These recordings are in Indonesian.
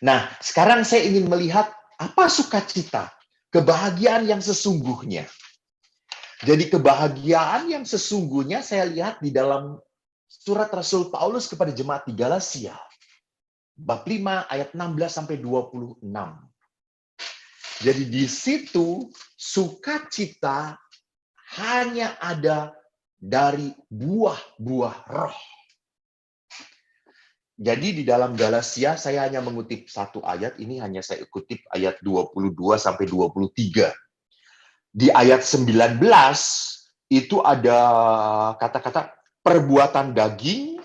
Nah, sekarang saya ingin melihat apa sukacita, kebahagiaan yang sesungguhnya. Jadi kebahagiaan yang sesungguhnya saya lihat di dalam surat Rasul Paulus kepada jemaat di Galatia. Bab 5 ayat 16 sampai 26. Jadi di situ sukacita hanya ada dari buah-buah roh. Jadi di dalam Galatia saya hanya mengutip satu ayat, ini hanya saya kutip ayat 22 sampai 23. Di ayat 19 itu ada kata-kata perbuatan daging.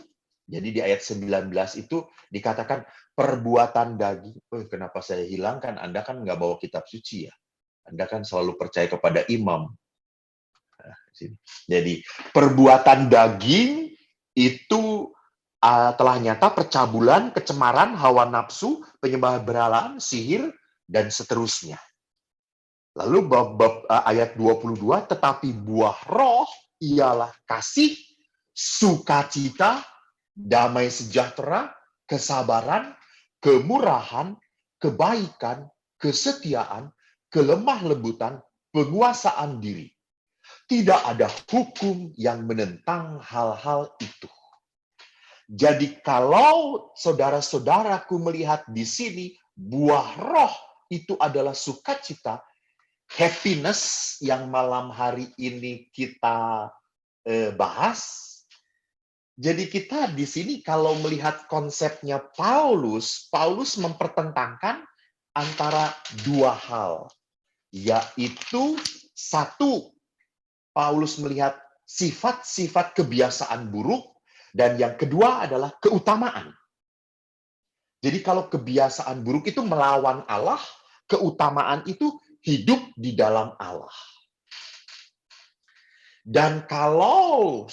Jadi di ayat 19 itu dikatakan perbuatan daging. Kenapa saya hilangkan? Anda kan nggak bawa kitab suci ya. Anda kan selalu percaya kepada imam. Jadi perbuatan daging itu telah nyata percabulan, kecemaran, hawa nafsu, penyembah berhala, sihir, dan seterusnya. Lalu bab ayat 22, tetapi buah roh ialah kasih, sukacita, damai sejahtera, kesabaran, kemurahan, kebaikan, kesetiaan, kelemah lembutan, penguasaan diri. Tidak ada hukum yang menentang hal-hal itu. Jadi kalau saudara-saudaraku melihat di sini, buah roh itu adalah sukacita, happiness yang malam hari ini kita bahas. Jadi kita di sini kalau melihat konsepnya Paulus mempertentangkan antara dua hal, yaitu satu, Paulus melihat sifat-sifat kebiasaan buruk, dan yang kedua adalah keutamaan. Jadi kalau kebiasaan buruk itu melawan Allah, keutamaan itu hidup di dalam Allah. Dan kalau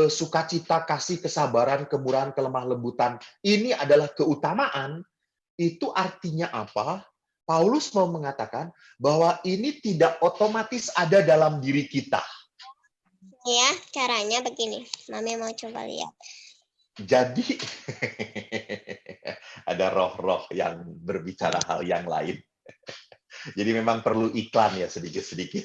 sukacita, kasih, kesabaran, kemurahan, kelemah lembutan, ini adalah keutamaan, itu artinya apa? Paulus mau mengatakan bahwa ini tidak otomatis ada dalam diri kita. Ya, caranya begini. Mami mau coba lihat. Jadi, ada roh-roh yang berbicara hal yang lain. Jadi memang perlu iklan ya sedikit-sedikit.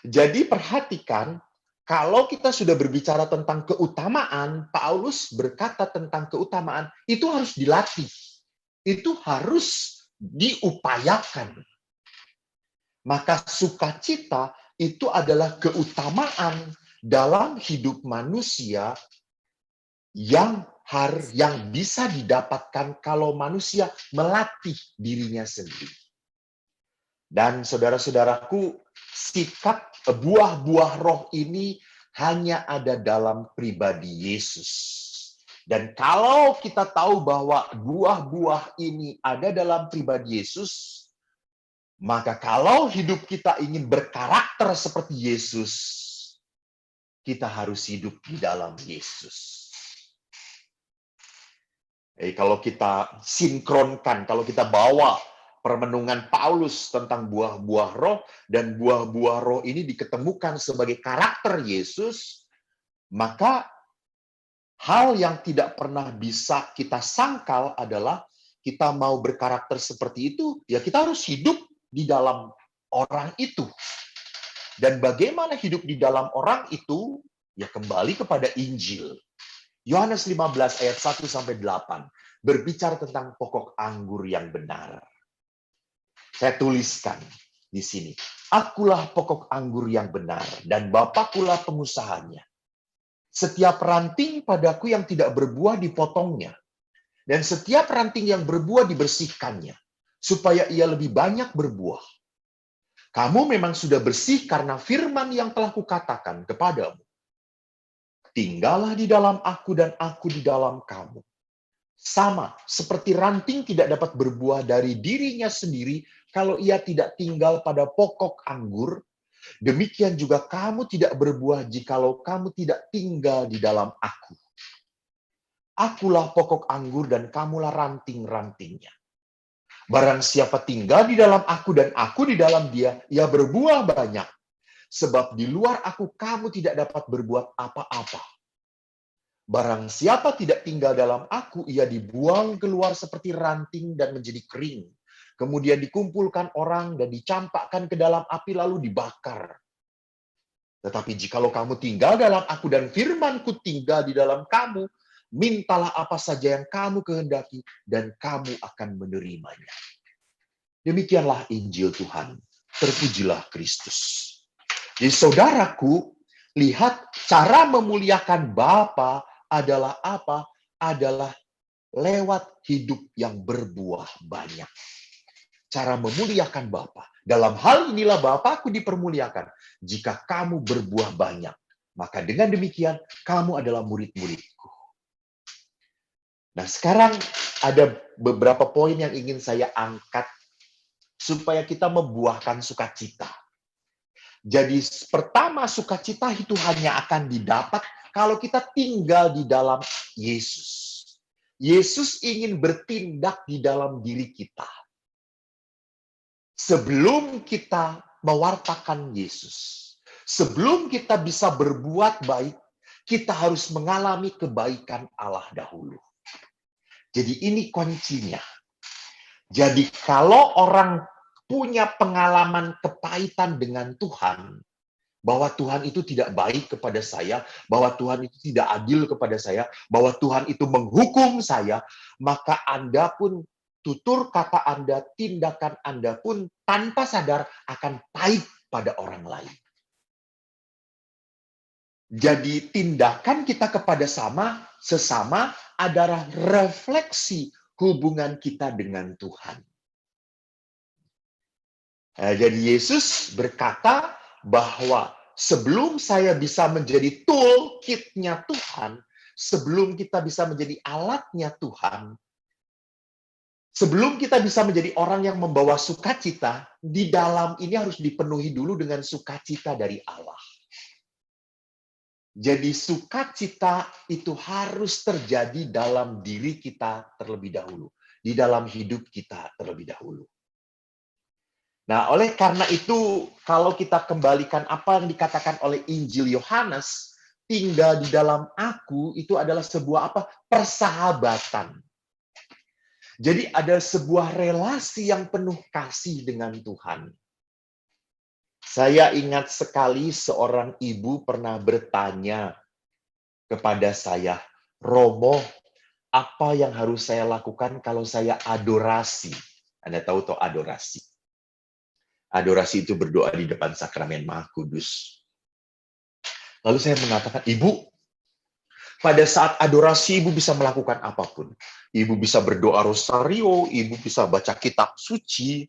Jadi perhatikan, kalau kita sudah berbicara tentang keutamaan, Paulus berkata tentang keutamaan, itu harus dilatih. Itu harus diupayakan. Maka sukacita itu adalah keutamaan dalam hidup manusia yang bisa didapatkan kalau manusia melatih dirinya sendiri. Dan saudara-saudaraku, sikap buah-buah roh ini hanya ada dalam pribadi Yesus. Dan kalau kita tahu bahwa buah-buah ini ada dalam pribadi Yesus, maka kalau hidup kita ingin berkarakter seperti Yesus, kita harus hidup di dalam Yesus. Kalau kita sinkronkan, kalau kita bawa permenungan Paulus tentang buah-buah roh, dan buah-buah roh ini diketemukan sebagai karakter Yesus, maka hal yang tidak pernah bisa kita sangkal adalah kita mau berkarakter seperti itu, ya kita harus hidup di dalam orang itu. Dan bagaimana hidup di dalam orang itu? Ya kembali kepada Injil. Yohanes 15 ayat 1 sampai 8 berbicara tentang pokok anggur yang benar. Saya tuliskan di sini. Akulah pokok anggur yang benar dan Bapakulah pengusahanya. Setiap ranting padaku yang tidak berbuah dipotongnya, dan setiap ranting yang berbuah dibersihkannya, supaya ia lebih banyak berbuah. Kamu memang sudah bersih karena firman yang telah kukatakan kepadamu. Tinggallah di dalam aku dan aku di dalam kamu. Sama seperti ranting tidak dapat berbuah dari dirinya sendiri kalau ia tidak tinggal pada pokok anggur, demikian juga kamu tidak berbuah jikalau kamu tidak tinggal di dalam aku. Akulah pokok anggur dan kamulah ranting-rantingnya. Barang siapa tinggal di dalam aku dan aku di dalam dia, ia berbuah banyak. Sebab di luar aku kamu tidak dapat berbuat apa-apa. Barang siapa tidak tinggal dalam aku, ia dibuang keluar seperti ranting dan menjadi kering. Kemudian dikumpulkan orang dan dicampakkan ke dalam api lalu dibakar. Tetapi jikalau kamu tinggal dalam aku dan firmanku tinggal di dalam kamu, mintalah apa saja yang kamu kehendaki dan kamu akan menerimanya. Demikianlah Injil Tuhan. Terpujilah Kristus. Jadi saudaraku, lihat cara memuliakan Bapa adalah apa? Adalah lewat hidup yang berbuah banyak. Cara memuliakan Bapa. Dalam hal inilah Bapakku dipermuliakan. Jika kamu berbuah banyak, maka dengan demikian kamu adalah murid-muridku. Nah, sekarang ada beberapa poin yang ingin saya angkat supaya kita membuahkan sukacita. Jadi pertama, sukacita itu hanya akan didapat kalau kita tinggal di dalam Yesus. Yesus ingin bertindak di dalam diri kita. Sebelum kita mewartakan Yesus, sebelum kita bisa berbuat baik, kita harus mengalami kebaikan Allah dahulu. Jadi ini kuncinya. Jadi kalau orang punya pengalaman kepahitan dengan Tuhan, bahwa Tuhan itu tidak baik kepada saya, bahwa Tuhan itu tidak adil kepada saya, bahwa Tuhan itu menghukum saya, maka Anda pun, tutur kata Anda, tindakan Anda pun tanpa sadar akan pahit pada orang lain. Jadi tindakan kita kepada sesama adalah refleksi hubungan kita dengan Tuhan. Jadi Yesus berkata bahwa sebelum saya bisa menjadi toolkit-nya Tuhan, sebelum kita bisa menjadi alatnya Tuhan, sebelum kita bisa menjadi orang yang membawa sukacita, di dalam ini harus dipenuhi dulu dengan sukacita dari Allah. Jadi sukacita itu harus terjadi dalam diri kita terlebih dahulu, di dalam hidup kita terlebih dahulu. Nah, oleh karena itu, kalau kita kembalikan apa yang dikatakan oleh Injil Yohanes, tinggal di dalam aku, itu adalah sebuah apa? Persahabatan. Jadi ada sebuah relasi yang penuh kasih dengan Tuhan. Saya ingat sekali seorang ibu pernah bertanya kepada saya, Romo, apa yang harus saya lakukan kalau saya adorasi? Anda tahu toh adorasi? Adorasi itu berdoa di depan sakramen Maha Kudus. Lalu saya mengatakan, Ibu, pada saat adorasi Ibu bisa melakukan apapun. Ibu bisa berdoa rosario, Ibu bisa baca kitab suci,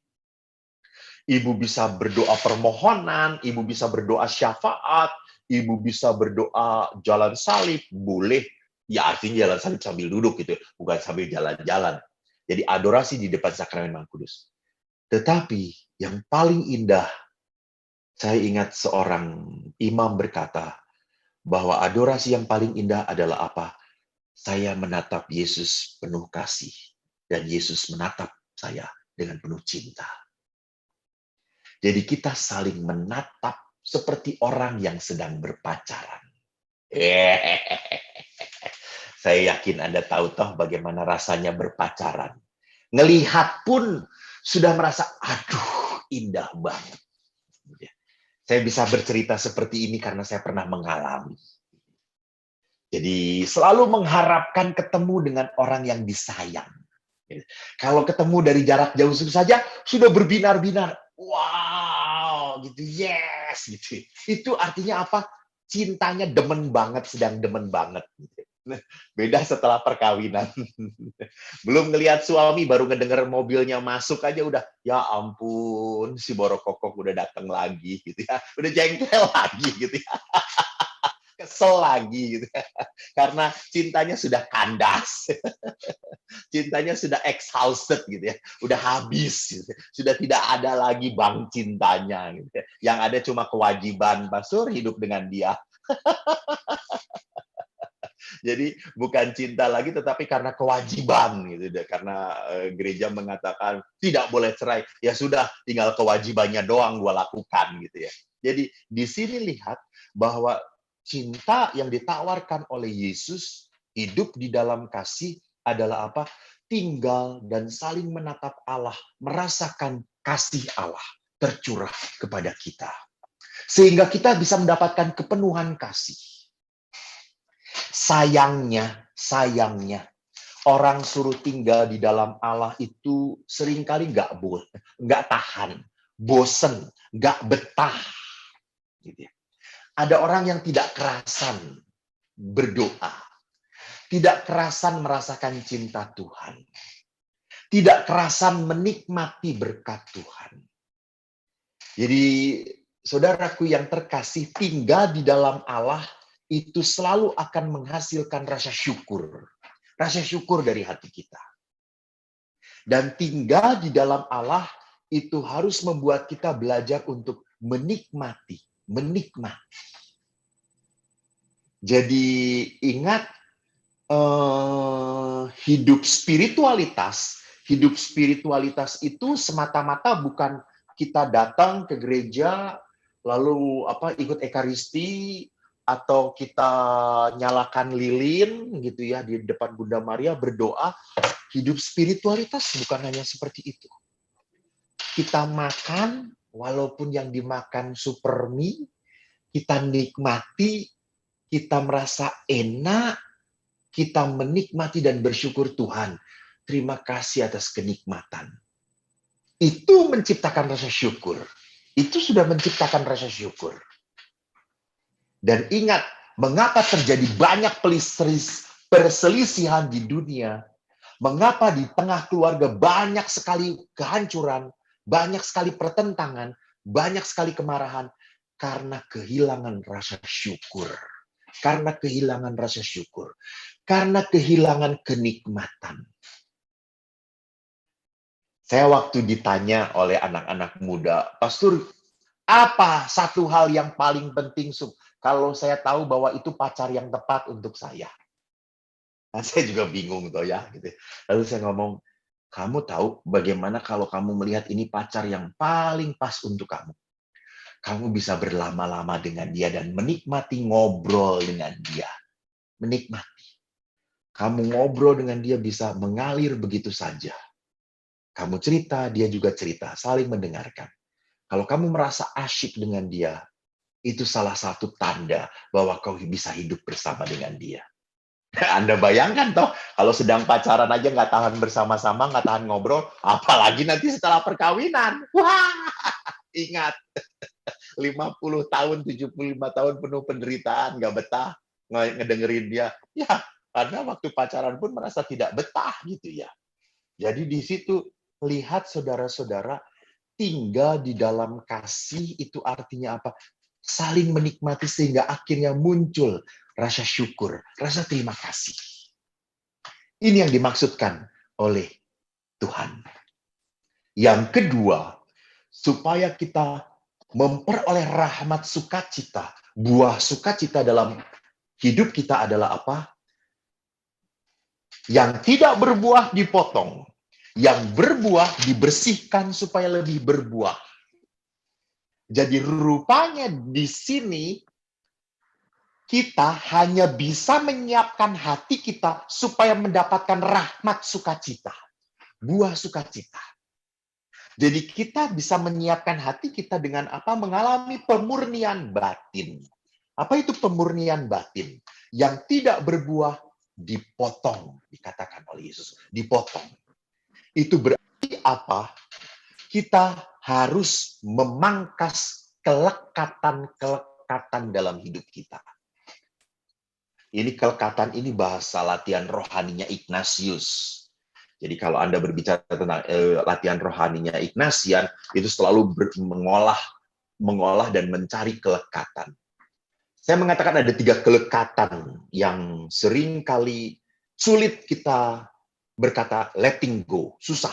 Ibu bisa berdoa permohonan, Ibu bisa berdoa syafaat, Ibu bisa berdoa jalan salib, boleh. Ya artinya jalan salib sambil duduk gitu, bukan sambil jalan-jalan. Jadi adorasi di depan sakramen Maha Kudus. Tetapi yang paling indah, saya ingat seorang imam berkata bahwa adorasi yang paling indah adalah apa? Saya menatap Yesus penuh kasih dan Yesus menatap saya dengan penuh cinta. Jadi kita saling menatap seperti orang yang sedang berpacaran. Saya yakin Anda tahu toh bagaimana rasanya berpacaran. Ngelihat pun sudah merasa, aduh, indah banget. Saya bisa bercerita seperti ini karena saya pernah mengalami. Jadi selalu mengharapkan ketemu dengan orang yang disayang. Kalau ketemu dari jarak jauh saja, sudah berbinar-binar. Wow, gitu, yes, gitu. Itu artinya apa? Cintanya demen banget, sedang demen banget. Beda setelah perkawinan. Belum ngelihat suami, baru ngedenger mobilnya masuk aja udah, ya ampun, si Borokokok udah datang lagi, gitu ya. Udah jengkel lagi, gitu ya. Kesel lagi, gitu ya. Karena cintanya sudah kandas. Cintanya sudah exhausted, gitu ya. Udah habis, gitu. Sudah tidak ada lagi bank cintanya, gitu ya. Yang ada cuma kewajiban, Pastor, hidup dengan dia. Jadi bukan cinta lagi, tetapi karena kewajiban, gitu deh. Karena gereja mengatakan tidak boleh cerai, ya sudah, tinggal kewajibannya doang gua lakukan, gitu ya. Jadi di sini lihat bahwa cinta yang ditawarkan oleh Yesus Hidup di dalam kasih adalah apa? Tinggal dan saling menatap Allah, merasakan kasih Allah tercurah kepada kita. Sehingga kita bisa mendapatkan kepenuhan kasih. Sayangnya, orang suruh tinggal di dalam Allah itu seringkali nggak tahan, bosen, nggak betah. Gitu ya. Ada orang yang tidak kerasan berdoa, tidak kerasan merasakan cinta Tuhan, tidak kerasan menikmati berkat Tuhan. Jadi, saudaraku yang terkasih, tinggal di dalam Allah itu selalu akan menghasilkan rasa syukur. Rasa syukur dari hati kita. Dan tinggal di dalam Allah itu harus membuat kita belajar untuk menikmati. Jadi ingat, hidup spiritualitas itu semata-mata bukan kita datang ke gereja lalu ikut ekaristi atau kita nyalakan lilin gitu ya di depan Bunda Maria berdoa. Hidup spiritualitas bukan hanya seperti itu. Kita makan walaupun yang dimakan super mie, kita nikmati, kita merasa enak, kita menikmati dan bersyukur Tuhan. Terima kasih atas kenikmatan. Itu menciptakan rasa syukur. Itu sudah menciptakan rasa syukur. Dan ingat, mengapa terjadi banyak perselisihan di dunia? Mengapa di tengah keluarga banyak sekali kehancuran, banyak sekali pertentangan, banyak sekali kemarahan? Karena kehilangan rasa syukur. Karena kehilangan rasa syukur. Karena kehilangan kenikmatan. Saya waktu ditanya oleh anak-anak muda, Pastor, apa satu hal yang paling penting kalau saya tahu bahwa itu pacar yang tepat untuk saya? Nah, saya juga bingung tuh ya. Gitu. Lalu saya ngomong, kamu tahu bagaimana kalau kamu melihat ini pacar yang paling pas untuk kamu? Kamu bisa berlama-lama dengan dia dan menikmati ngobrol dengan dia. Menikmati. Kamu ngobrol dengan dia bisa mengalir begitu saja. Kamu cerita, dia juga cerita, saling mendengarkan. Kalau kamu merasa asyik dengan dia, itu salah satu tanda bahwa kau bisa hidup bersama dengan dia. Anda bayangkan toh, kalau sedang pacaran aja nggak tahan bersama-sama, nggak tahan ngobrol, apalagi nanti setelah perkawinan. Wah, ingat, 50 tahun, 75 tahun penuh penderitaan, nggak betah, ngedengerin dia. Ya, karena waktu pacaran pun merasa tidak betah gitu ya. Jadi di situ, lihat saudara-saudara, tinggal di dalam kasih itu artinya apa? Saling menikmati sehingga akhirnya muncul rasa syukur, rasa terima kasih. Ini yang dimaksudkan oleh Tuhan. Yang kedua, supaya kita memperoleh rahmat sukacita, buah sukacita dalam hidup kita adalah apa? Yang tidak berbuah dipotong, yang berbuah dibersihkan supaya lebih berbuah. Jadi rupanya di sini kita hanya bisa menyiapkan hati kita supaya mendapatkan rahmat sukacita, buah sukacita. Jadi kita bisa menyiapkan hati kita dengan apa? Mengalami pemurnian batin. Apa itu pemurnian batin? Yang tidak berbuah dipotong, dikatakan oleh Yesus, dipotong. Itu berarti apa? Kita harus memangkas kelekatan dalam hidup kita. Ini kelekatan ini bahasa latihan rohaninya Ignatius. Jadi kalau Anda berbicara tentang latihan rohaninya Ignatian, itu selalu mengolah dan mencari kelekatan. Saya mengatakan ada 3 kelekatan yang sering kali sulit kita berkata letting go, susah.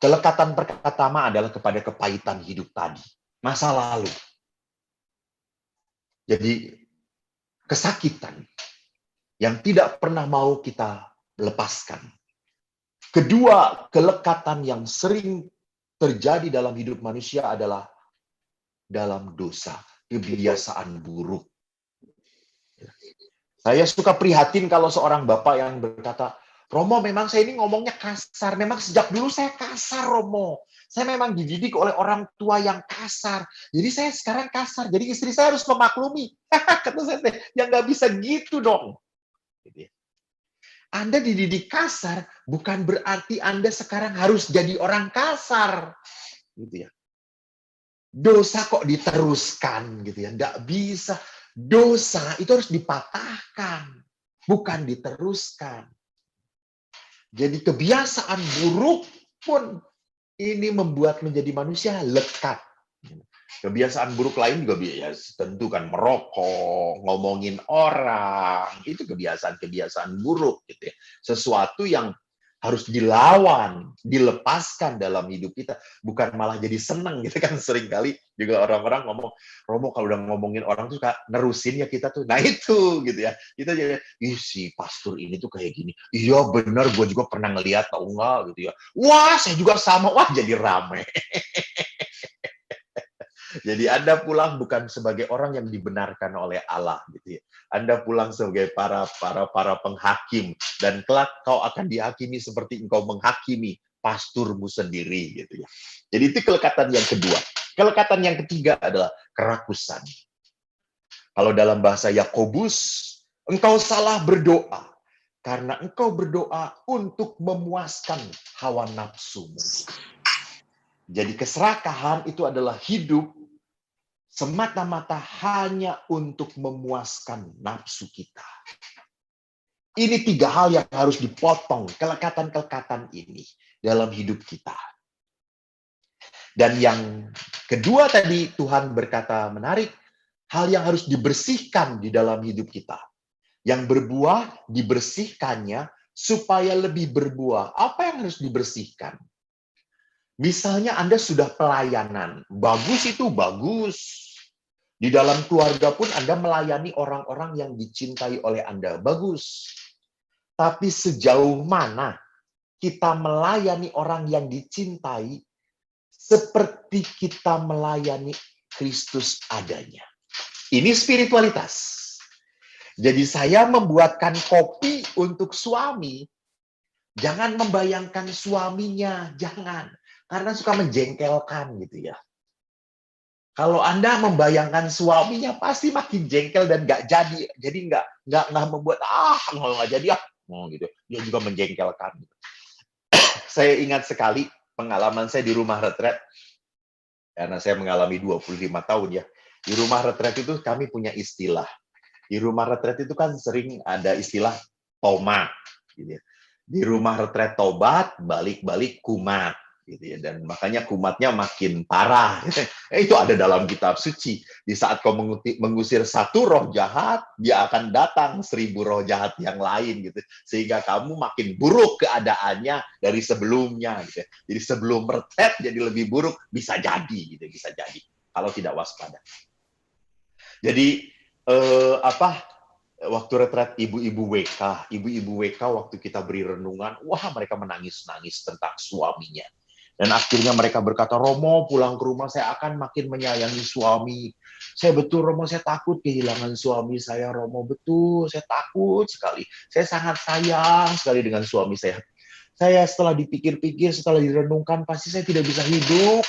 Kelekatan pertama adalah kepada kepahitan hidup tadi, masa lalu. Jadi kesakitan yang tidak pernah mau kita lepaskan. Kedua, kelekatan yang sering terjadi dalam hidup manusia adalah dalam dosa, kebiasaan buruk. Saya suka prihatin kalau seorang bapak yang berkata, Romo, memang saya ini ngomongnya kasar. Memang sejak dulu saya kasar, Romo. Saya memang dididik oleh orang tua yang kasar. Jadi saya sekarang kasar. Jadi istri saya harus memaklumi. Kata saya, ya nggak bisa gitu dong. Anda dididik kasar, bukan berarti Anda sekarang harus jadi orang kasar. Gitu ya. Dosa kok diteruskan, gitu ya. Nggak bisa. Dosa itu harus dipatahkan, bukan diteruskan. Jadi kebiasaan buruk pun ini membuat menjadi manusia lekat. Kebiasaan buruk lain juga ya tentu kan merokok, ngomongin orang, itu kebiasaan-kebiasaan buruk gitu ya. Sesuatu yang harus dilawan, dilepaskan dalam hidup kita, bukan malah jadi seneng gitu kan. Seringkali juga orang-orang ngomong, Romo kalau udah ngomongin orang tuh suka nerusin ya kita tuh. Nah itu gitu ya. Kita jadi, ih si pastor ini tuh kayak gini. Iya bener, gue juga pernah ngeliat tau enggak gitu ya. Wah saya juga sama, wah jadi rame. Jadi Anda pulang bukan sebagai orang yang dibenarkan oleh Allah gitu ya. Anda pulang sebagai para penghakim dan kelak kau akan dihakimi seperti engkau menghakimi pasturmu sendiri gitu ya. Jadi itu kelekatan yang kedua. Kelekatan yang ketiga adalah kerakusan. Kalau dalam bahasa Yakobus, engkau salah berdoa karena engkau berdoa untuk memuaskan hawa nafsumu. Jadi keserakahan itu adalah hidup semata-mata hanya untuk memuaskan nafsu kita. Ini 3 hal yang harus dipotong, kelekatan-kelekatan ini dalam hidup kita. Dan yang kedua tadi Tuhan berkata menarik, hal yang harus dibersihkan di dalam hidup kita. Yang berbuah, dibersihkannya supaya lebih berbuah. Apa yang harus dibersihkan? Misalnya Anda sudah pelayanan, bagus itu bagus. Di dalam keluarga pun Anda melayani orang-orang yang dicintai oleh Anda. Bagus. Tapi sejauh mana kita melayani orang yang dicintai seperti kita melayani Kristus adanya. Ini spiritualitas. Jadi saya membuatkan kopi untuk suami, jangan membayangkan suaminya, jangan. Karena suka menjengkelkan gitu ya. Kalau Anda membayangkan suaminya pasti makin jengkel dan nggak jadi. Jadi nggak membuat nggak jadi gitu. Dia juga menjengkelkan. Saya ingat sekali pengalaman saya di rumah retret karena saya mengalami 25 tahun ya. Di rumah retret itu kami punya istilah. Di rumah retret itu kan sering ada istilah tomat gitu ya. Di rumah retret tobat, balik-balik kumat. Gitu ya. Dan makanya kumatnya makin parah. Itu ada dalam kitab suci. Di saat kau mengusir satu roh jahat, dia akan datang 1000 roh jahat yang lain gitu. Sehingga kamu makin buruk keadaannya dari sebelumnya gitu. Jadi sebelum retret jadi lebih buruk, bisa jadi gitu, bisa jadi kalau tidak waspada. Jadi waktu retret ibu-ibu WK waktu kita beri renungan, wah mereka menangis-nangis tentang suaminya. Dan akhirnya mereka berkata, Romo pulang ke rumah saya akan makin menyayangi suami. Saya betul Romo, saya takut kehilangan suami saya Romo, betul saya takut sekali. Saya sangat sayang sekali dengan suami saya. Saya setelah dipikir-pikir, setelah direnungkan, pasti saya tidak bisa hidup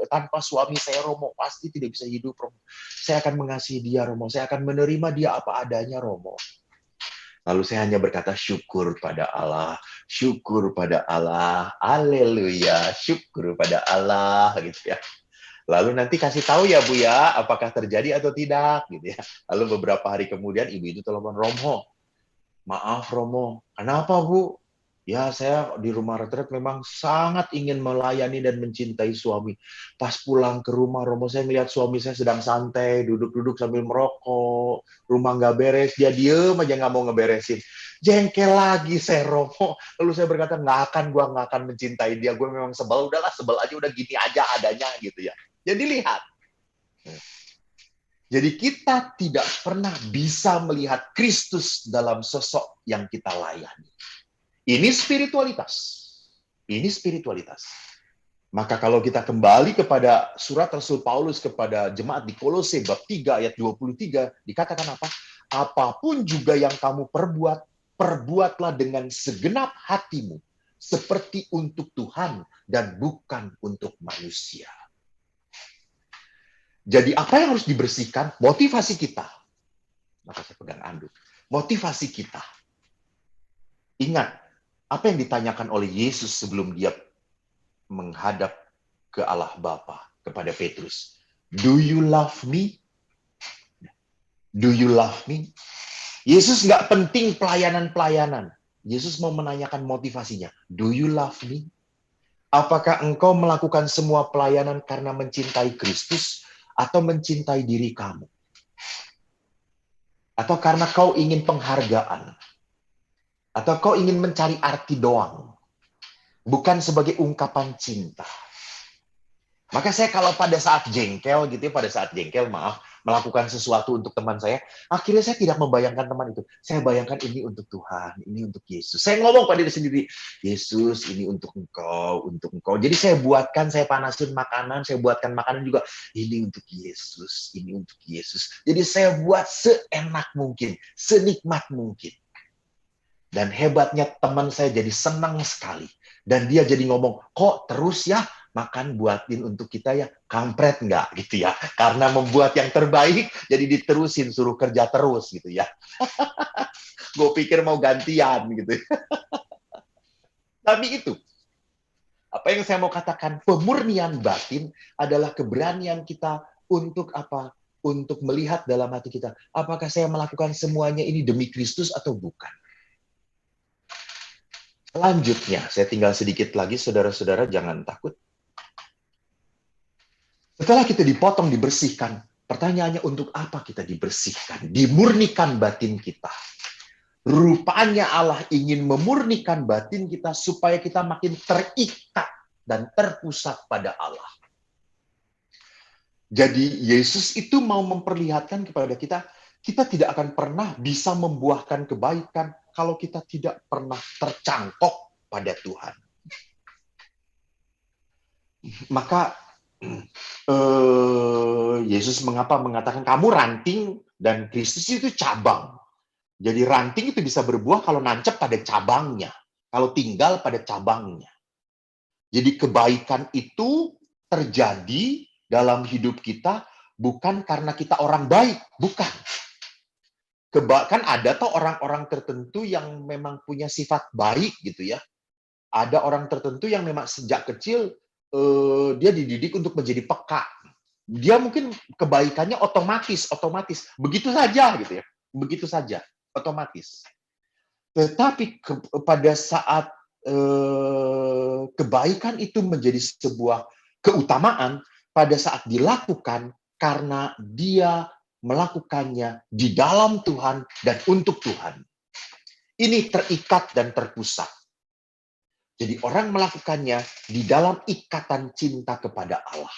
tanpa suami saya Romo. Pasti tidak bisa hidup Romo. Saya akan mengasihi dia Romo. Saya akan menerima dia apa adanya Romo. Lalu saya hanya berkata syukur pada Allah, syukur pada Allah, haleluya, syukur pada Allah gitu ya. Lalu nanti kasih tahu ya Bu ya, apakah terjadi atau tidak gitu ya. Lalu beberapa hari kemudian ibu itu telepon, Romo, maaf Romo, kenapa Bu? Ya, saya di rumah retret memang sangat ingin melayani dan mencintai suami. Pas pulang ke rumah, Romo, saya melihat suami saya sedang santai, duduk-duduk sambil merokok, rumah nggak beres, dia diem aja nggak mau ngeberesin. Jengkel lagi saya, Romo. Lalu saya berkata, gue nggak akan mencintai dia, gue memang sebel, udahlah sebel aja, udah gini aja adanya gitu ya. Jadi lihat. Jadi kita tidak pernah bisa melihat Kristus dalam sosok yang kita layani. Ini spiritualitas. Ini spiritualitas. Maka kalau kita kembali kepada surat Rasul Paulus kepada jemaat di Kolose bab 3 ayat 23, dikatakan apa? apapun juga yang kamu perbuat, perbuatlah dengan segenap hatimu, seperti untuk Tuhan dan bukan untuk manusia. Jadi apa yang harus dibersihkan? Motivasi kita. Maka saya pegang anduk. Motivasi kita. Ingat, apa yang ditanyakan oleh Yesus sebelum dia menghadap ke Allah Bapa kepada Petrus. Do you love me? Do you love me? Yesus nggak penting pelayanan-pelayanan. Yesus mau menanyakan motivasinya. Do you love me? Apakah engkau melakukan semua pelayanan karena mencintai Kristus atau mencintai diri kamu? Atau karena kau ingin penghargaan? Atau kau ingin mencari arti doang? Bukan sebagai ungkapan cinta. Maka saya kalau pada saat jengkel gitu ya, melakukan sesuatu untuk teman saya, akhirnya saya tidak membayangkan teman itu. Saya bayangkan ini untuk Tuhan, ini untuk Yesus. Saya ngomong pada diri sendiri, Yesus ini untuk engkau, untuk engkau. Jadi saya panasin makanan, saya buatkan makanan juga, ini untuk Yesus, ini untuk Yesus. Jadi saya buat seenak mungkin, senikmat mungkin. Dan hebatnya teman saya jadi senang sekali. Dan dia jadi ngomong, kok terus ya makan buatin untuk kita ya, kampret nggak gitu ya. Karena membuat yang terbaik, jadi diterusin, suruh kerja terus gitu ya. Gue pikir mau gantian gitu. Tapi itu, apa yang saya mau katakan, pemurnian batin adalah keberanian kita untuk apa? Untuk melihat dalam hati kita, apakah saya melakukan semuanya ini demi Kristus atau bukan. Selanjutnya, saya tinggal sedikit lagi, saudara-saudara jangan takut. Setelah kita dipotong, dibersihkan, pertanyaannya untuk apa kita dibersihkan? Dimurnikan batin kita. Rupanya Allah ingin memurnikan batin kita supaya kita makin terikat dan terpusat pada Allah. Jadi Yesus itu mau memperlihatkan kepada kita, kita tidak akan pernah bisa membuahkan kebaikan kalau kita tidak pernah tercangkok pada Tuhan. Maka Yesus mengatakan kamu ranting dan Kristus itu cabang. Jadi ranting itu bisa berbuah kalau nancep pada cabangnya, kalau tinggal pada cabangnya. Jadi kebaikan itu terjadi dalam hidup kita bukan karena kita orang baik, bukan. Kan ada tuh orang-orang tertentu yang memang punya sifat baik gitu ya. Ada orang tertentu yang memang sejak kecil dia dididik untuk menjadi peka. Dia mungkin kebaikannya otomatis, begitu saja gitu ya, begitu saja, otomatis. Tetapi pada saat kebaikan itu menjadi sebuah keutamaan, pada saat dilakukan karena dia melakukannya di dalam Tuhan dan untuk Tuhan. Ini terikat dan terpusat. Jadi orang melakukannya di dalam ikatan cinta kepada Allah.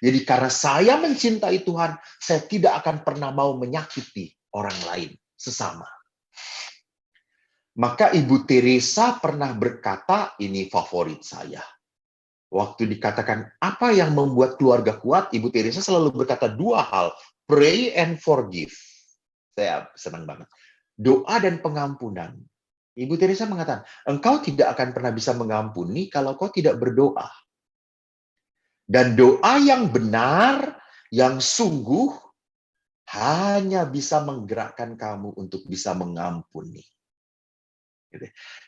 Jadi karena saya mencintai Tuhan, saya tidak akan pernah mau menyakiti orang lain, sesama. Maka Ibu Teresa pernah berkata, ini favorit saya. Waktu dikatakan, apa yang membuat keluarga kuat? Ibu Teresa selalu berkata dua hal, pray and forgive. Saya senang banget. Doa dan pengampunan. Ibu Teresa mengatakan, engkau tidak akan pernah bisa mengampuni kalau kau tidak berdoa. Dan doa yang benar, yang sungguh, hanya bisa menggerakkan kamu untuk bisa mengampuni.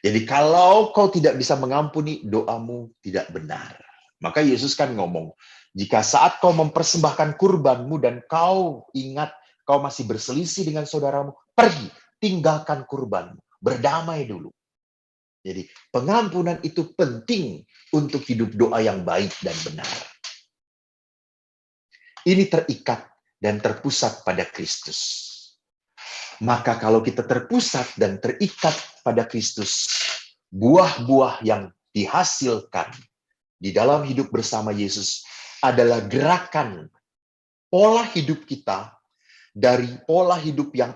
Jadi kalau kau tidak bisa mengampuni, doamu tidak benar. Maka Yesus kan ngomong, jika saat kau mempersembahkan kurbanmu dan kau ingat kau masih berselisih dengan saudaramu, pergi, tinggalkan kurbanmu, berdamai dulu. Jadi pengampunan itu penting untuk hidup doa yang baik dan benar. Ini terikat dan terpusat pada Kristus. Maka kalau kita terpusat dan terikat pada Kristus, buah-buah yang dihasilkan di dalam hidup bersama Yesus adalah gerakan pola hidup kita dari pola hidup yang